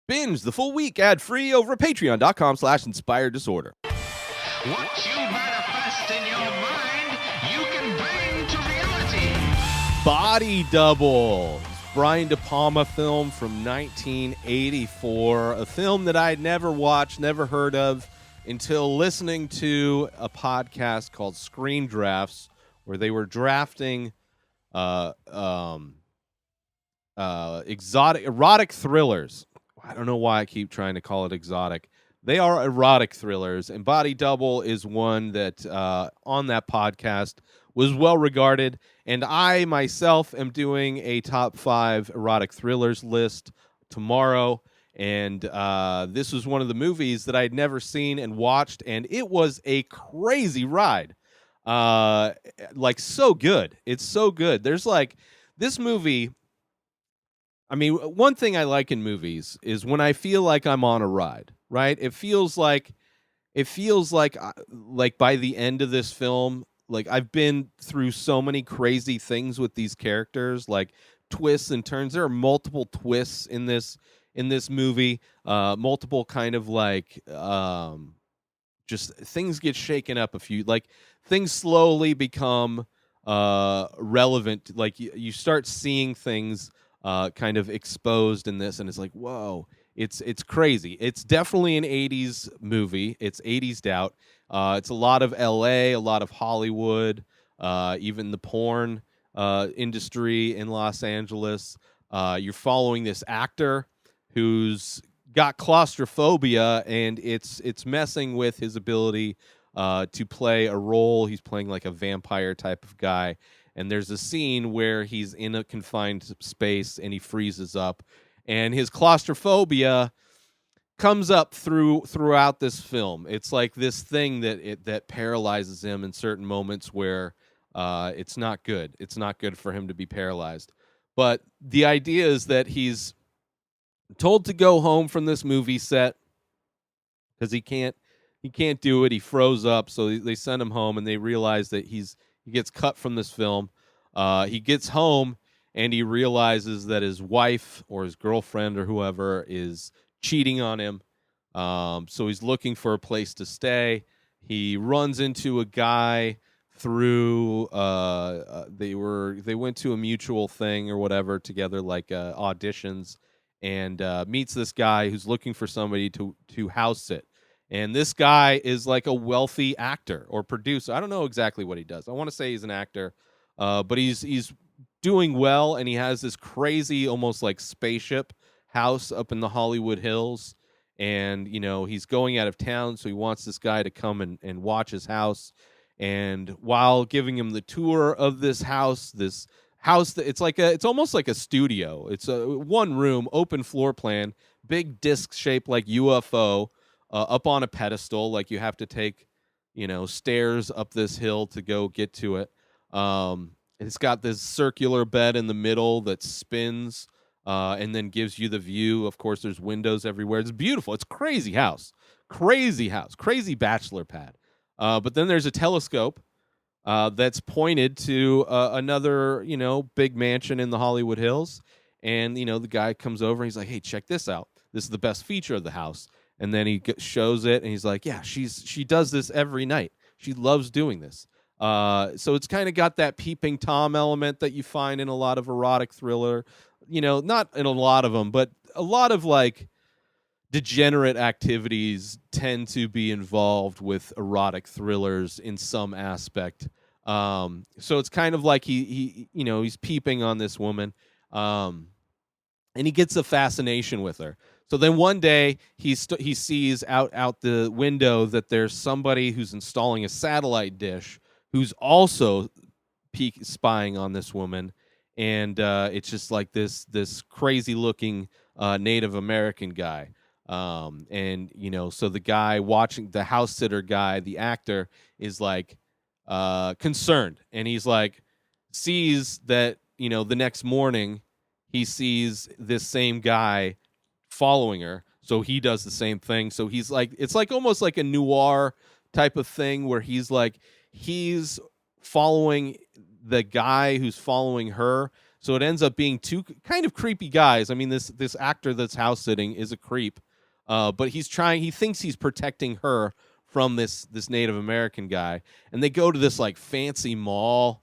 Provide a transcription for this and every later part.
Binge the full week ad-free over at patreon.com/inspireddisorder. What you manifest in your mind, you can bring to reality. Body Double. Brian De Palma film from 1984. A film that I had never watched, never heard of until listening to a podcast called Screen Drafts, where they were drafting erotic thrillers. I don't know why I keep trying to call it exotic. They are erotic thrillers, and Body Double is one that on that podcast was well regarded. And I myself am doing a top 5 erotic thrillers list tomorrow. And this was one of the movies that I had never seen and watched, and it was a crazy ride. Like, so good. It's so good. There's like this movie. I mean, one thing I like in movies is when I feel like I'm on a ride, right? It feels like by the end of this film, like I've been through so many crazy things with these characters, like twists and turns. There are multiple twists in this movie, multiple kind of like just things get shaken up. Like things slowly become relevant. Like you start seeing things kind of exposed in this, and it's like, whoa, it's crazy. It's definitely an 80s movie. It's 80s doubt. It's a lot of LA, a lot of Hollywood, even the porn industry in Los Angeles. You're following this actor who's got claustrophobia, and it's messing with his ability to play a role. He's playing like a vampire type of guy. And there's a scene where he's in a confined space and he freezes up, and his claustrophobia comes up throughout this film. It's like this thing that paralyzes him in certain moments where it's not good. It's not good for him to be paralyzed. But the idea is that he's told to go home from this movie set because he can't do it. He froze up, so they send him home, and they realize that he gets cut from this film. He gets home, and he realizes that his wife or his girlfriend or whoever is cheating on him. So he's looking for a place to stay. He runs into a guy through they went to a mutual thing or whatever together, like auditions, and meets this guy who's looking for somebody to house sit. And this guy is like a wealthy actor or producer. I don't know exactly what he does. I want to say he's an actor, but he's doing well, and he has this crazy, almost like spaceship house up in the Hollywood Hills. And, he's going out of town, so he wants this guy to come and watch his house. And while giving him the tour of this house that it's almost like a studio. It's a one room, open floor plan, big disc shaped like UFO. Up on a pedestal, like you have to take, stairs up this hill to go get to it. It's got this circular bed in the middle that spins and then gives you the view. Of course, there's windows everywhere. It's beautiful. It's a crazy house, crazy bachelor pad. But then there's a telescope that's pointed to another, big mansion in the Hollywood Hills. And, the guy comes over and he's like, hey, check this out. This is the best feature of the house. And then he shows it, and he's like, yeah, she does this every night. She loves doing this. So it's kind of got that peeping Tom element that you find in a lot of erotic thriller. Not in a lot of them, but a lot of like degenerate activities tend to be involved with erotic thrillers in some aspect. So it's kind of like he's peeping on this woman, and he gets a fascination with her. So then one day he sees out the window that there's somebody who's installing a satellite dish who's also spying on this woman, and it's just like this crazy looking Native American guy. And so the guy watching, the house sitter guy, the actor, is like concerned, and he's like sees that the next morning he sees this same guy following her, so he does the same thing. So he's like, it's like almost like a noir type of thing where he's following the guy who's following her. So it ends up being two kind of creepy guys. I mean, this actor that's house sitting is a creep, but he thinks he's protecting her from this Native American guy, and they go to this like fancy mall,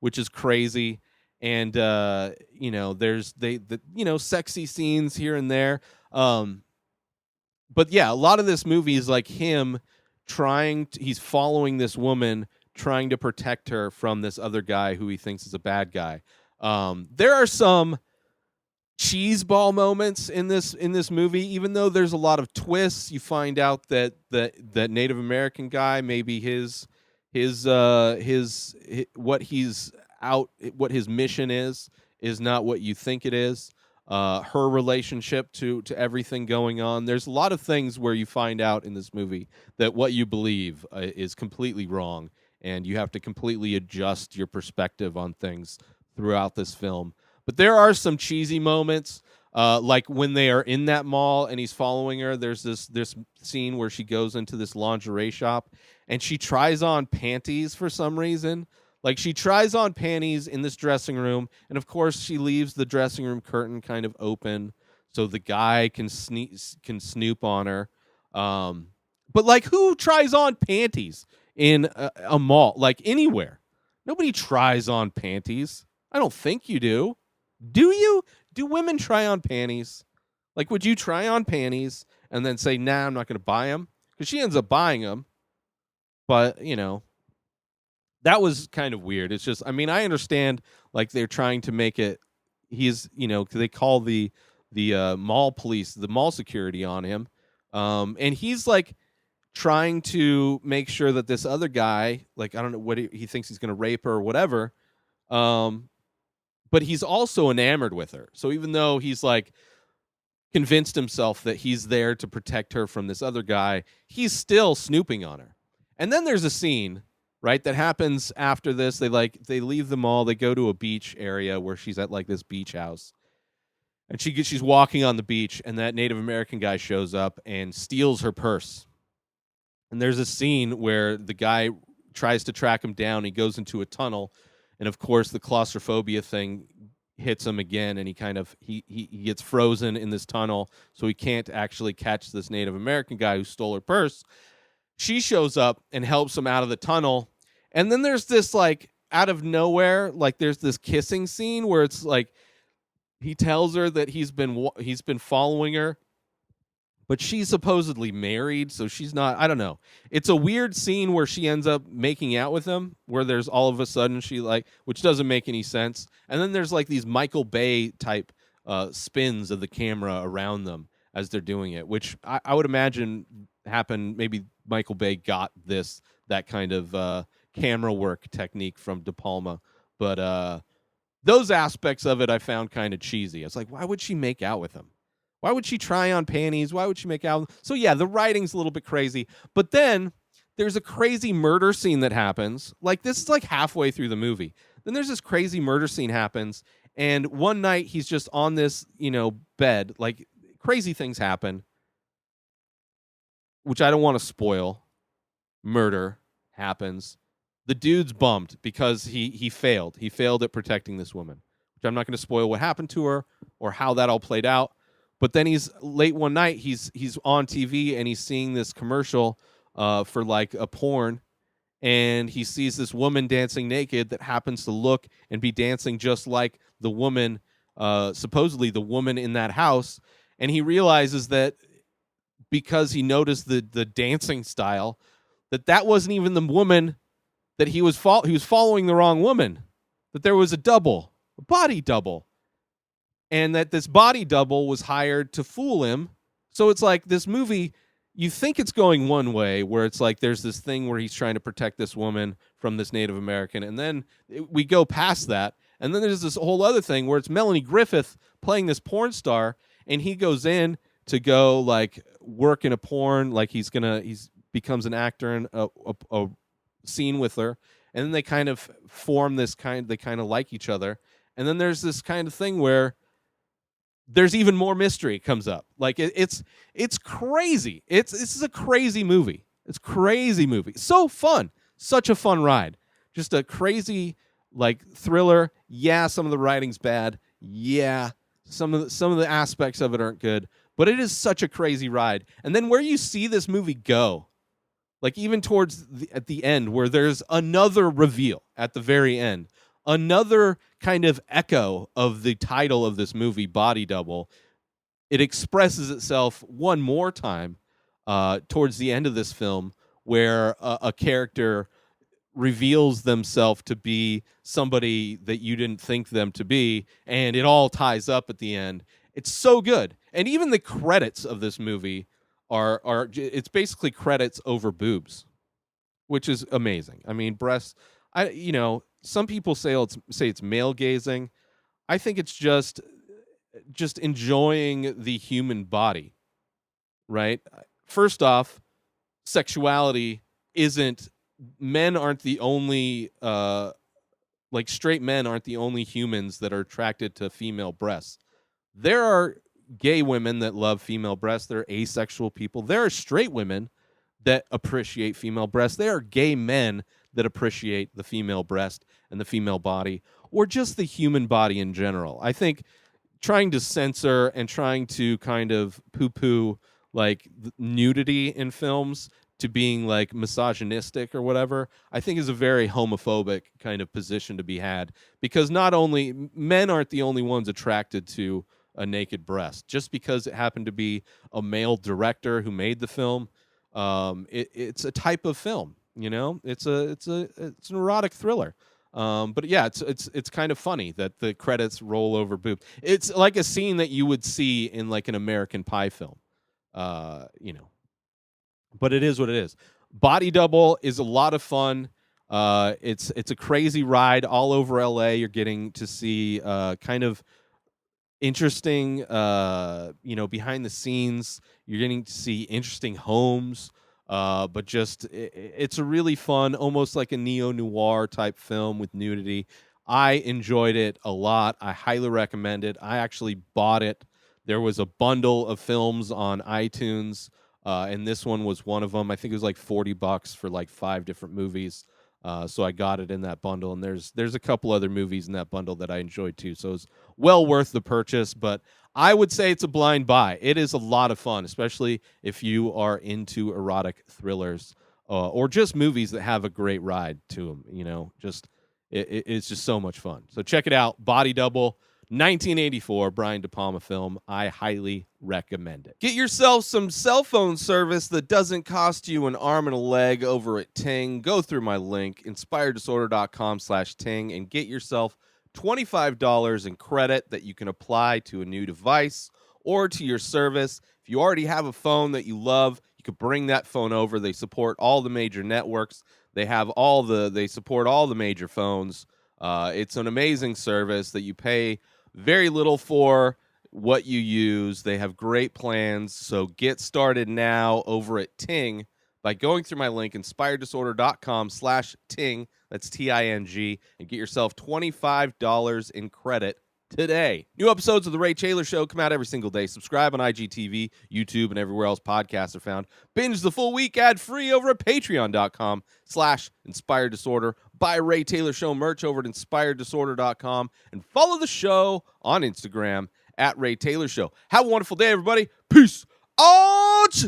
which is crazy. And there's sexy scenes here and there. But yeah, a lot of this movie is like him he's following this woman, trying to protect her from this other guy who he thinks is a bad guy. There are some cheeseball moments in this movie. Even though there's a lot of twists, you find out that Native American guy, maybe what his mission is not what you think it is. Her relationship to everything going on. There's a lot of things where you find out in this movie that what you believe is completely wrong, and you have to completely adjust your perspective on things throughout this film. But there are some cheesy moments, like when they are in that mall and he's following her. There's this scene where she goes into this lingerie shop and she tries on panties for some reason. Like, she tries on panties in this dressing room, and of course she leaves the dressing room curtain kind of open so the guy can snoop on her. But like, who tries on panties in a mall? Like, anywhere. Nobody tries on panties. I don't think you do. Do you? Do women try on panties? Like, would you try on panties and then say, nah, I'm not going to buy them? Because she ends up buying them. But, that was kind of weird. It's just, I mean, I understand, like, they're trying to make it, they call the mall police, the mall security on him. And he's, like, trying to make sure that this other guy, like, I don't know what he thinks he's going to rape her or whatever. But he's also enamored with her. So even though he's, like, convinced himself that he's there to protect her from this other guy, he's still snooping on her. And then there's a scene, right, that happens after this. They leave the mall, they go to a beach area where she's at, like, this beach house. And she's walking on the beach, and that Native American guy shows up and steals her purse. And there's a scene where the guy tries to track him down. He goes into a tunnel, and of course the claustrophobia thing hits him again, and he gets frozen in this tunnel, so he can't actually catch this Native American guy who stole her purse. She shows up and helps him out of the tunnel. And then there's this, like, out of nowhere, like, there's this kissing scene where it's like he tells her that he's been following her, but she's supposedly married, so she's not. I don't know. It's a weird scene where she ends up making out with him, where there's all of a sudden which doesn't make any sense. And then there's, like, these Michael Bay type spins of the camera around them as they're doing it, which I would imagine happened. Maybe Michael Bay got that kind of camera work technique from De Palma. But those aspects of it I found kind of cheesy. I was like, why would she make out with him? Why would she try on panties? Why would she make out? So yeah, the writing's a little bit crazy. But then there's a crazy murder scene that happens. Like, this is like halfway through the movie. Then there's this crazy murder scene happens. And one night he's just on this, bed. Like, crazy things happen, which I don't want to spoil. Murder happens. The dude's bummed because he failed. He failed at protecting this woman, which I'm not going to spoil what happened to her or how that all played out. But then he's late one night. He's on TV and he's seeing this commercial for, like, a porn, and he sees this woman dancing naked that happens to look and be dancing just like the woman, supposedly the woman in that house. And he realizes that because he noticed the dancing style, that wasn't even the woman that he was following the wrong woman. That there was a body double. And that this body double was hired to fool him. So it's like this movie, you think it's going one way, where it's like there's this thing where he's trying to protect this woman from this Native American, and then we go past that, and then there's this whole other thing where it's Melanie Griffith playing this porn star, and he goes in to go, like, work in a porn, like he's becomes an actor in a scene with her, and then they kind of form they kind of like each other, and then there's this kind of thing where there's even more mystery comes up. Like, it's crazy. This is a crazy movie. It's a crazy movie. So fun. Such a fun ride. Just a crazy Like thriller, yeah, some of the writing's bad. Yeah, some of the aspects of it aren't good, but it is such a crazy ride. And then where you see this movie go, like even towards at the end where there's another reveal at the very end, another kind of echo of the title of this movie, Body Double. It expresses itself one more time towards the end of this film where a character reveals themselves to be somebody that you didn't think them to be, and it all ties up at the end. It's so good. And even the credits of this movie are it's basically credits over boobs, which is amazing. I mean, breasts, some people say it's male gazing. I think it's just enjoying the human body, right? First off, sexuality isn't men aren't the only like straight men aren't the only humans that are attracted to female breasts. There are gay women that love female breasts. There are asexual people. There are straight women that appreciate female breasts. There are gay men that appreciate the female breast and the female body, or just the human body in general. I think trying to censor and trying to kind of poo-poo like nudity in films to being like misogynistic or whatever, I think is a very homophobic kind of position to be had, because not only men aren't the only ones attracted to a naked breast. Just because it happened to be a male director who made the film, it's a type of film, it's an erotic thriller. But yeah, it's kind of funny that the credits roll over boob. It's like a scene that you would see in like an American Pie film, you know. But it is what it is. Body Double is a lot of fun. It's a crazy ride all over LA. You're getting to see kind of interesting, behind the scenes. You're getting to see interesting homes. But just it's a really fun, almost like a neo-noir type film with nudity. I enjoyed it a lot. I highly recommend it. I actually bought it. There was a bundle of films on iTunes, and this one was one of them. I think it was like $40 for like 5 different movies. So I got it in that bundle, and there's a couple other movies in that bundle that I enjoyed too. So it's well worth the purchase, but I would say it's a blind buy. It is a lot of fun, especially if you are into erotic thrillers or just movies that have a great ride to them. It's just so much fun. So check it out, Body Double. 1984 Brian De Palma film. I highly recommend it. Get yourself some cell phone service that doesn't cost you an arm and a leg over at Ting. Go through my link, inspireddisorder.com/Ting, and get yourself $25 in credit that you can apply to a new device or to your service. If you already have a phone that you love, you could bring that phone over. They support all the major networks. They support all the major phones. It's an amazing service that you pay very little for what you use. They have great plans. So get started now over at Ting by going through my link, inspireddisorder.com/Ting. That's TING, and get yourself $25 in credit today. New episodes of The Ray Taylor Show come out every single day. Subscribe on IGTV, YouTube, and everywhere else podcasts are found. Binge the full week ad-free over at patreon.com/inspireddisorder. Buy Ray Taylor Show merch over at inspireddisorder.com, and follow the show on Instagram at Ray Taylor Show. Have a wonderful day, everybody. Peace out!